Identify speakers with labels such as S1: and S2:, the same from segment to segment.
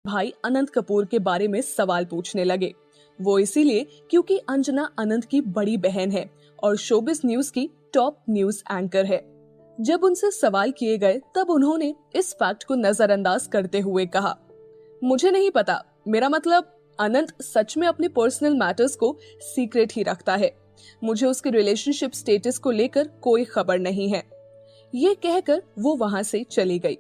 S1: भाई अनंत कपूर के बारे में सवाल पूछने लगे। वो इसीलिए क्योंकि अंजना अनंत की बड़ी बहन है और शोबिस न्यूज की टॉप न्यूज एंकर है। जब उनसे सवाल किए गए तब उन्होंने इस फैक्ट को नजरअंदाज करते हुए कहा, मुझे नहीं पता, मेरा मतलब अनंत सच में अपने पर्सनल मैटर्स को सीक्रेट ही रखता है। मुझे उसके रिलेशनशिप स्टेटस को लेकर कोई खबर नहीं है। ये कहकर वो वहां से चली गई।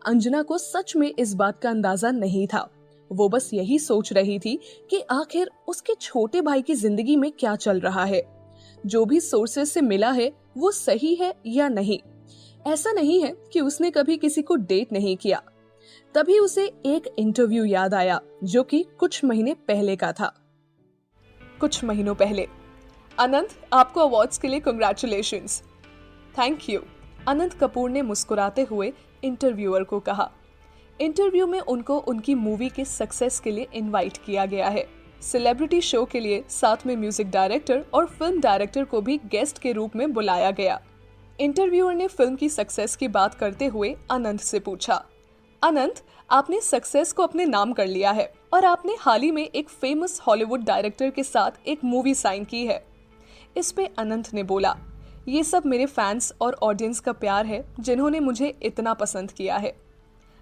S1: अंजना को सच में इस बात का अंदाजा नहीं था। वो बस यही सोच रही थी कि आखिर उसके छोटे भाई की जिंदगी में क्या चल रहा है। जो भी सोर्सेस से मिला है वो सही है या नहीं। ऐसा नहीं है कि उसने कभी किसी को डेट नहीं किया। तभी उसे एक इंटरव्यू याद आया जो कि कुछ महीने पहले का था। कुछ महीनों पहले, अनंत, आपको अवार्ड्स के लिए कांग्रेचुलेशंस। थैंक यू, अनंत कपूर ने मुस्कुराते हुए इंटरव्यूअर को कहा। इंटरव्यू में उनको उनकी मूवी के सक्सेस के लिए इनवाइट किया गया है। सेलिब्रिटी शो के लिए साथ में म्यूजिक डायरेक्टर और फिल्म डायरेक्टर को भी गेस्ट के रूप में बुलाया गया। इंटरव्यूअर ने फिल्म की सक्सेस की बात करते हुए अनंत से पूछा, अनंत, आपने सक्सेस को अपने नाम कर लिया है और आपने हाल ही में एक फेमस हॉलीवुड डायरेक्टर के साथ एक मूवी साइन की है। इस पे अनंत ने बोला, ये सब मेरे फैंस और ऑडियंस का प्यार है जिन्होंने मुझे इतना पसंद किया है।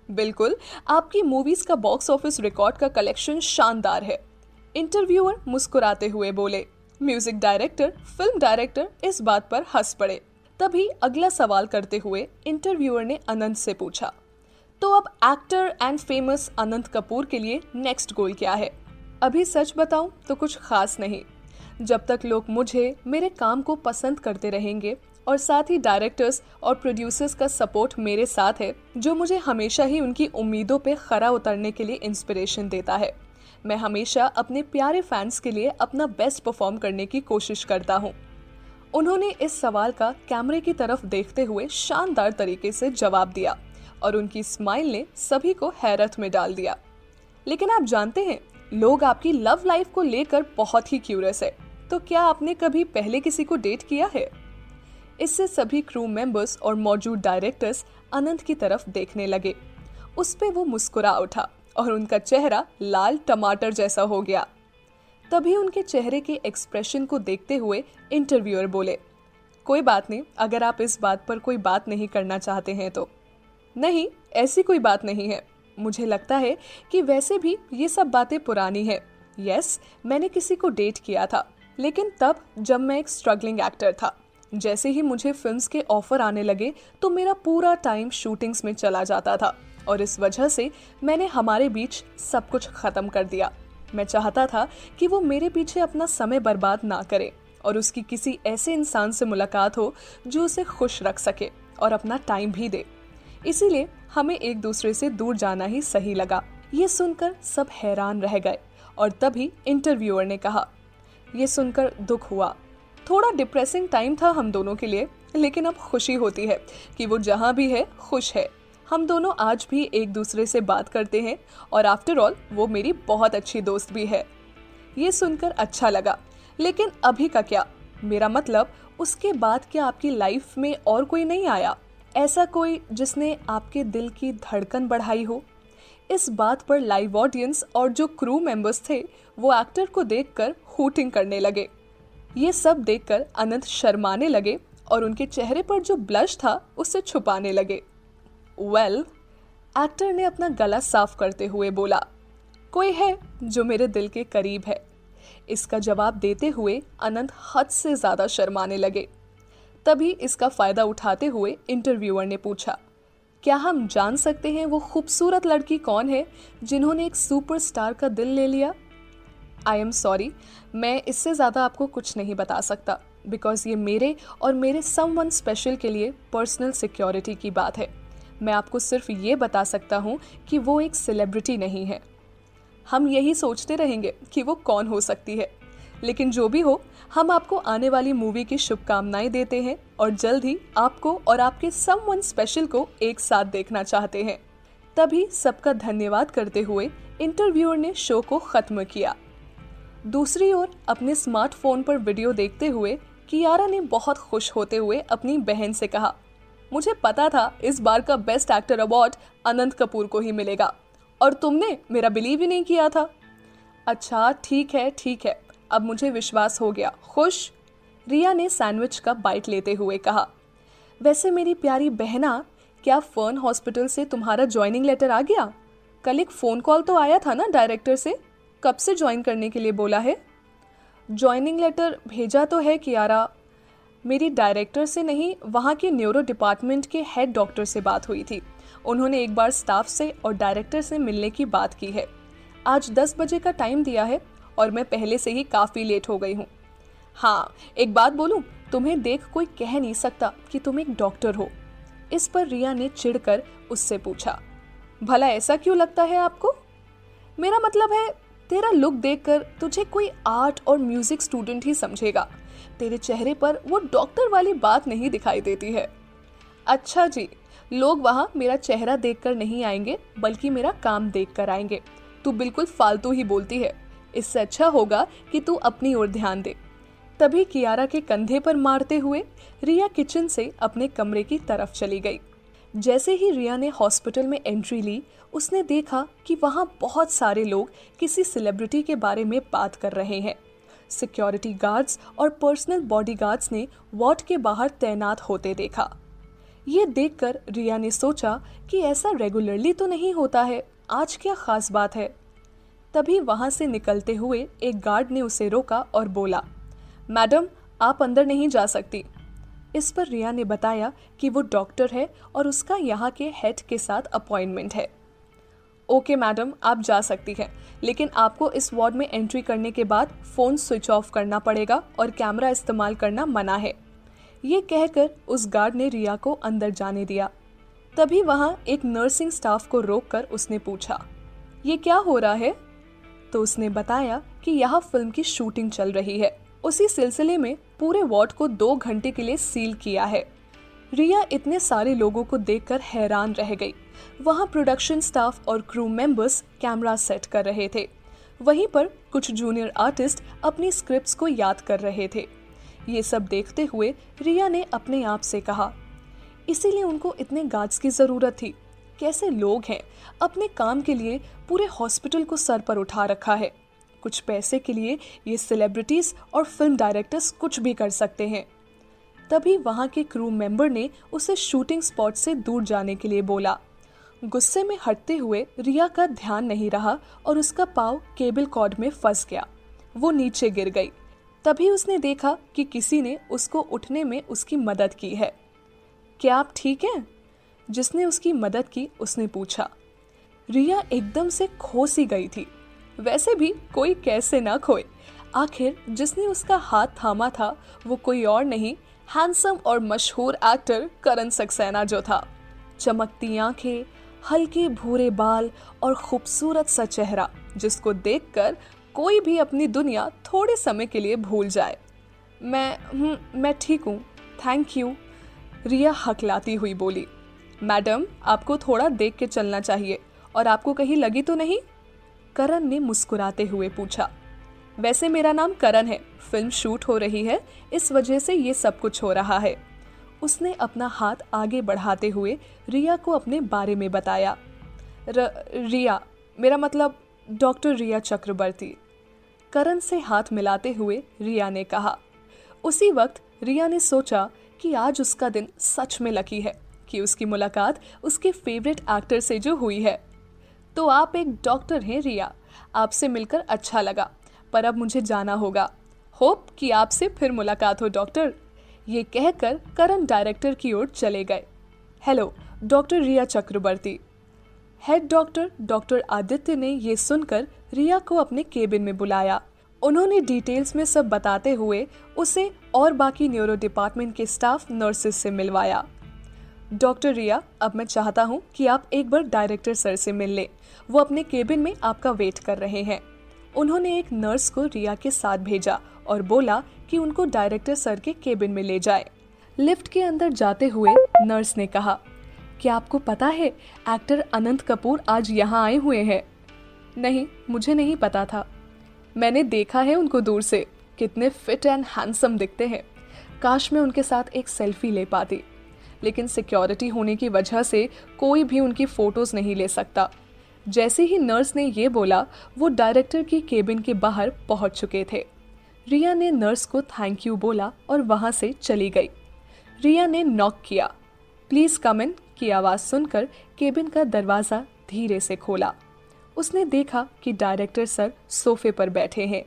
S1: बिल्कुल, आपकी मूवीज का बॉक्स ऑफिस रिकॉर्ड का कलेक्शन शानदार है। इंटरव्यूअर मुस्कुराते हुए बोले। म्यूजिक डायरेक्टर, फिल्म डायरेक्टर इस बात पर हंस पड़े। तभी अगला सवाल करते हुए इंटरव्यूअर ने अनंत से पूछा, तो अब एक्टर एंड फेमस अनंत कपूर के लिए नेक्स्ट गोल क्या है? अभी सच बताऊं तो कुछ खास नहीं। जब तक लोग मुझे, मेरे काम को पसंद करते रहेंगे और साथ ही डायरेक्टर्स और प्रोड्यूसर्स का सपोर्ट मेरे साथ है, जो मुझे हमेशा ही उनकी उम्मीदों पे खरा उतरने के लिए इंस्पिरेशन देता है। मैं हमेशा अपने प्यारे फैंस के लिए अपना बेस्ट परफॉर्म करने की कोशिश करता हूँ। उन्होंने इस सवाल का कैमरे की तरफ देखते हुए शानदार तरीके से जवाब दिया और उनकी स्माइल ने सभी को हैरत में डाल दिया। लेकिन आप जानते हैं, लोग आपकी लव लाइफ को लेकर बहुत ही क्यूरियस है, तो क्या आपने कभी पहले किसी को डेट किया है? इससे सभी क्रू मेंबर्स और मौजूद डायरेक्टर्स अनंत की तरफ देखने लगे। उस पे वो मुस्कुरा उठा और उनका चेहरा लाल टमाटर जैसा हो गया। तभी उनके चेहरे के एक्सप्रेशन को देखते हुए इंटरव्यूअर बोले, कोई बात नहीं, अगर आप इस बात पर कोई बात नहीं करना चाहते हैं तो। नहीं, ऐसी कोई बात नहीं है। मुझे लगता है कि वैसे भी ये सब बातें पुरानी है। यस, मैंने किसी को डेट किया था, लेकिन तब जब मैं एक स्ट्रगलिंग एक्टर था। जैसे ही मुझे फिल्म्स के ऑफर आने लगे तो मेरा पूरा टाइम शूटिंग्स में चला जाता था और इस वजह से मैंने हमारे बीच सब कुछ खत्म कर दिया। मैं चाहता था कि वो मेरे पीछे अपना समय बर्बाद ना करे और उसकी किसी ऐसे इंसान से मुलाकात हो जो उसे खुश रख सके और अपना टाइम भी दे। इसीलिए हमें एक दूसरे से दूर जाना ही सही लगा। ये सुनकर सब हैरान रह गए और तभी इंटरव्यूअर ने कहा, ये सुनकर दुख हुआ। थोड़ा डिप्रेसिंग टाइम था हम दोनों के लिए, लेकिन अब खुशी होती है कि वो जहाँ भी है खुश है। हम दोनों आज भी एक दूसरे से बात करते हैं और आफ्टर ऑल वो मेरी बहुत अच्छी दोस्त भी है। ये सुनकर अच्छा लगा, लेकिन अभी का क्या? मेरा मतलब, उसके बाद क्या आपकी लाइफ में और कोई नहीं आया? ऐसा कोई जिसने आपके दिल की धड़कन बढ़ाई हो? इस बात पर लाइव ऑडियंस और जो क्रू मेंबर्स थे वो एक्टर को देखकर हूटिंग करने लगे। ये सब देखकर अनंत शर्माने लगे और उनके चेहरे पर जो ब्लश था उसे छुपाने लगे। वेल, एक्टर ने अपना गला साफ करते हुए बोला, कोई है जो मेरे दिल के करीब है। इसका जवाब देते हुए अनंत हद से ज्यादा शर्माने लगे। तभी इसका फायदा उठाते हुए इंटरव्यूअर ने पूछा, क्या हम जान सकते हैं वो खूबसूरत लड़की कौन है जिन्होंने एक सुपरस्टार का दिल ले लिया? आई एम सॉरी, मैं इससे ज़्यादा आपको कुछ नहीं बता सकता, बिकॉज ये मेरे और मेरे समवन स्पेशल के लिए पर्सनल सिक्योरिटी की बात है। मैं आपको सिर्फ ये बता सकता हूँ कि वो एक सेलिब्रिटी नहीं है। हम यही सोचते रहेंगे कि वो कौन हो सकती है, लेकिन जो भी हो, हम आपको आने वाली मूवी की शुभकामनाएं देते हैं और जल्द ही आपको और आपके समवन स्पेशल को एक साथ देखना चाहते हैं। तभी सबका धन्यवाद करते हुए इंटरव्यूअर ने शो को खत्म किया। दूसरी ओर अपने स्मार्टफोन पर वीडियो देखते हुए कियारा ने बहुत खुश होते हुए अपनी बहन से कहा, मुझे पता था इस बार का बेस्ट एक्टर अवार्ड अनंत कपूर को ही मिलेगा और तुमने मेरा बिलीव ही नहीं किया था। अच्छा ठीक है, अब मुझे विश्वास हो गया। खुश? रिया ने सैंडविच का बाइट लेते हुए कहा। वैसे मेरी प्यारी बहना, क्या फर्न हॉस्पिटल से तुम्हारा ज्वाइनिंग लेटर आ गया? कल एक फ़ोन कॉल तो आया था ना डायरेक्टर से, कब से ज्वाइन करने के लिए बोला है? ज्वाइनिंग लेटर भेजा तो है कियारा, मेरी डायरेक्टर से नहीं, वहाँ के न्यूरो डिपार्टमेंट के हेड डॉक्टर से बात हुई थी। उन्होंने एक बार स्टाफ से और डायरेक्टर से मिलने की बात की है। आज 10 बजे का टाइम दिया है और मैं पहले से ही काफ़ी लेट हो गई हूँ। हाँ, एक बात बोलूँ, तुम्हें देख कोई कह नहीं सकता कि तुम एक डॉक्टर हो। इस पर रिया ने चिढ़कर उससे पूछा, भला ऐसा क्यों लगता है आपको? मेरा मतलब है, तेरा लुक देखकर तुझे कोई आर्ट और म्यूजिक स्टूडेंट ही समझेगा। तेरे चेहरे पर वो डॉक्टर वाली बात नहीं दिखाई देती है। अच्छा जी, लोग वहाँ मेरा चेहरा देखकर नहीं आएंगे, बल्कि मेरा काम देखकर आएंगे। तू बिल्कुल फालतू ही बोलती है। इससे अच्छा होगा कि तू अपनी ओर ध्यान दे। तभी कियारा के कंधे पर मारते हुए रिया किचन से अपने कमरे की तरफ चली गई। जैसे ही रिया ने हॉस्पिटल में एंट्री ली, उसने देखा कि वहाँ बहुत सारे लोग किसी सेलिब्रिटी के बारे में बात कर रहे हैं। सिक्योरिटी गार्ड्स और पर्सनल बॉडीगार्ड्स ने वार्ड के बाहर तैनात होते देखा। ये देखकर रिया ने सोचा कि ऐसा रेगुलरली तो नहीं होता है, आज क्या खास बात है। तभी वहां से निकलते हुए एक गार्ड ने उसे रोका और बोला, मैडम आप अंदर नहीं जा सकती। इस पर रिया ने बताया कि वो डॉक्टर है और उसका यहाँ के हेड के साथ अपॉइंटमेंट है। ओके मैडम, आप जा सकती हैं, लेकिन आपको इस वार्ड में एंट्री करने के बाद फ़ोन स्विच ऑफ करना पड़ेगा और कैमरा इस्तेमाल करना मना है। ये कहकर उस गार्ड ने रिया को अंदर जाने दिया। तभी वहाँ एक नर्सिंग स्टाफ को रोककर उसने पूछा, ये क्या हो रहा है? तो उसने बताया कि यहाँ फिल्म की शूटिंग चल रही है। उसी सिलसिले में पूरे वार्ड को 2 घंटे के लिए सील किया है। रिया इतने सारे लोगों को देखकर हैरान रह गई। वहाँ प्रोडक्शन स्टाफ और क्रू मेंबर्स कैमरा सेट कर रहे थे। वहीं पर कुछ जूनियर आर्टिस्ट अपनी स्क्रिप्ट्स को याद कर रहे थे। ये सब देखते हुए रिया ने अपने आप से कहा, इसीलिए उनको इतने गार्ड्स की जरूरत थी। कैसे लोग हैं, अपने काम के लिए पूरे हॉस्पिटल को सर पर उठा रखा है। कुछ पैसे के लिए ये सेलिब्रिटीज और फिल्म डायरेक्टर्स कुछ भी कर सकते हैं। तभी वहाँ के क्रू मेंबर ने उसे शूटिंग स्पॉट से दूर जाने के लिए बोला। गुस्से में हटते हुए रिया का ध्यान नहीं रहा और उसका पाँव केबल कॉर्ड में फंस गया। वो नीचे गिर गई। तभी उसने देखा कि किसी ने उसको उठने में उसकी मदद की है। क्या आप ठीक हैं? जिसने उसकी मदद की उसने पूछा। रिया एकदम से खो सी गई थी। वैसे भी कोई कैसे ना खोए। आखिर जिसने उसका हाथ थामा था वो कोई और नहीं, हैंडसम और मशहूर एक्टर करण सक्सेना जो था। चमकती आंखें, हल्के भूरे बाल और खूबसूरत सा चेहरा, जिसको देखकर कोई भी अपनी दुनिया थोड़े समय के लिए भूल जाए। मैं ठीक हूँ, थैंक यू, रिया हकलाती हुई बोली। मैडम आपको थोड़ा देख के चलना चाहिए, और आपको कहीं लगी तो नहीं? करण ने मुस्कुराते हुए पूछा। वैसे मेरा नाम करण है, फिल्म शूट हो रही है, इस वजह से ये सब कुछ हो रहा है। उसने अपना हाथ आगे बढ़ाते हुए रिया को अपने बारे में बताया। रिया, मेरा मतलब डॉक्टर रिया चक्रवर्ती। करण से हाथ मिलाते हुए रिया ने कहा। उसी वक्त रिया ने सोचा कि आज उसका दिन सच में लकी है कि उसकी मुलाकात उसके फेवरेट एक्टर से जो हुई है। तो आप एक डॉक्टर हैं रिया, आपसे मिलकर अच्छा लगा, पर अब मुझे जाना होगा। होप कि आपसे फिर मुलाकात हो डॉक्टर। ये कहकर करण डायरेक्टर की ओर चले गए। हेलो डॉक्टर रिया चक्रवर्ती। हेड डॉक्टर डॉक्टर आदित्य ने ये सुनकर रिया को अपने केबिन में बुलाया। उन्होंने डिटेल्स में सब बताते हुए उसे और बाकी न्यूरो डिपार्टमेंट के स्टाफ नर्सेस से मिलवाया। डॉक्टर रिया, अब मैं चाहता हूँ कि आप एक बार डायरेक्टर सर से मिल लें। वो अपने केबिन में आपका वेट कर रहे हैं। उन्होंने एक नर्स को रिया के साथ भेजा और बोला कि उनको डायरेक्टर सर के केबिन में ले जाए। लिफ्ट के अंदर जाते हुए नर्स ने कहा, क्या आपको पता है एक्टर अनंत कपूर आज यहाँ आए हुए हैं? नहीं, मुझे नहीं पता था। मैंने देखा है उनको दूर से, कितने फिट एंड हैंडसम दिखते हैं। काश मैं उनके साथ एक सेल्फी ले पाती, लेकिन सिक्योरिटी होने की वजह से कोई भी उनकी फोटोज नहीं ले सकता। जैसे ही नर्स ने ये बोला, वो डायरेक्टर की केबिन के बाहर पहुंच चुके थे। रिया ने नर्स को थैंक यू बोला और वहां से चली गई। रिया ने नॉक किया। प्लीज कम इन की आवाज सुनकर केबिन का दरवाजा धीरे से खोला। उसने देखा कि डायरेक्टर सर सोफे पर बैठे हैं।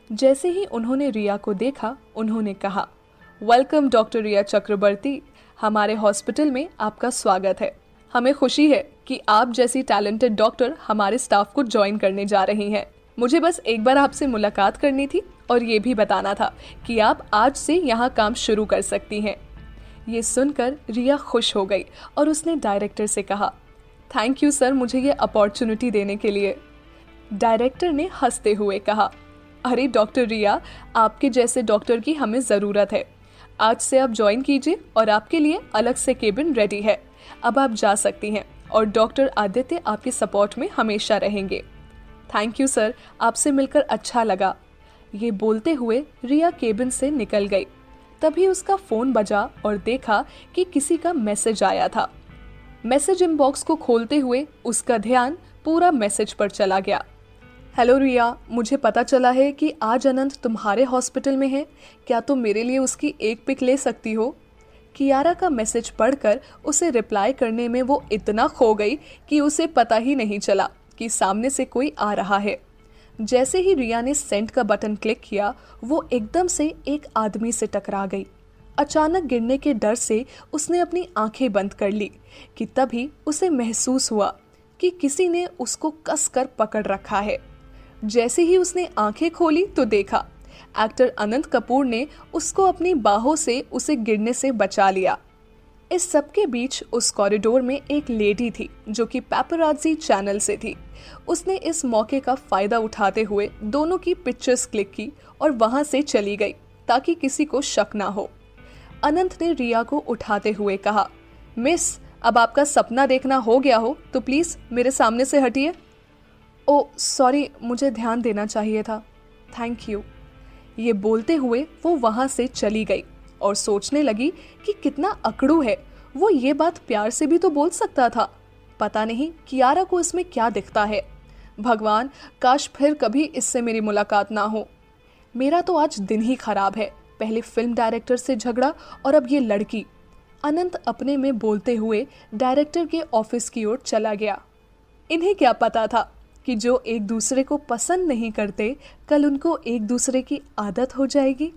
S1: जैसे ही उन्होंने रिया को देखा, उन्होंने कहा, वेलकम डॉक्टर रिया चक्रवर्ती, हमारे हॉस्पिटल में आपका स्वागत है। हमें खुशी है कि आप जैसी टैलेंटेड डॉक्टर हमारे स्टाफ को ज्वाइन करने जा रही हैं। मुझे बस एक बार आपसे मुलाकात करनी थी और ये भी बताना था कि आप आज से यहाँ काम शुरू कर सकती हैं। ये सुनकर रिया खुश हो गई और उसने डायरेक्टर से कहा, थैंक यू सर मुझे ये अपॉर्चुनिटी देने के लिए। डायरेक्टर ने हंसते हुए कहा, अरे डॉक्टर रिया, आपके जैसे डॉक्टर की हमें ज़रूरत है। आज से आप ज्वाइन कीजिए और आपके लिए अलग से केबिन रेडी है। अब आप जा सकती हैं और डॉक्टर आदित्य आपके सपोर्ट में हमेशा रहेंगे। थैंक यू सर, आपसे मिलकर अच्छा लगा। ये बोलते हुए रिया केबिन से निकल गई। तभी उसका फ़ोन बजा और देखा कि किसी का मैसेज आया था। मैसेज इनबॉक्स को खोलते हुए उसका ध्यान पूरा मैसेज पर चला गया। हेलो रिया, मुझे पता चला है कि आज अनंत तुम्हारे हॉस्पिटल में है। क्या तुम मेरे लिए उसकी एक पिक ले सकती हो? कियारा का मैसेज पढ़कर उसे रिप्लाई करने में वो इतना खो गई कि उसे पता ही नहीं चला कि सामने से कोई आ रहा है। जैसे ही रिया ने सेंड का बटन क्लिक किया, वो एकदम से एक आदमी से टकरा गई। अचानक गिरने के डर से उसने अपनी आंखें बंद कर ली कि तभी उसे महसूस हुआ कि किसी ने उसको कसकर पकड़ रखा है। जैसे ही उसने आंखें खोली तो देखा एक्टर अनंत कपूर ने उसको अपनी बाहों से उसे गिरने से बचा लिया। इस सब के बीच उस कॉरिडोर में एक लेडी थी जो कि पैपराज़ी चैनल से थी। उसने इस मौके का फायदा उठाते हुए दोनों की पिक्चर्स क्लिक की और वहां से चली गई ताकि किसी को शक ना हो। अनंत ने रिया को उठाते हुए कहा, मिस, अब आपका सपना देखना हो गया हो तो प्लीज मेरे सामने से हटिए। ओ सॉरी, मुझे ध्यान देना चाहिए था, थैंक यू। ये बोलते हुए वो वहां से चली गई और सोचने लगी कि कितना अकड़ू है। वो ये बात प्यार से भी तो बोल सकता था। पता नहीं कियारा को इसमें क्या दिखता है। भगवान, काश फिर कभी इससे मेरी मुलाकात ना हो। मेरा तो आज दिन ही खराब है। पहले फिल्म डायरेक्टर से झगड़ा और अब ये लड़की। अनंत अपने में बोलते हुए डायरेक्टर के ऑफिस की ओर चला गया। इन्हें क्या पता था कि जो एक दूसरे को पसंद नहीं करते, कल उनको एक दूसरे की आदत हो जाएगी।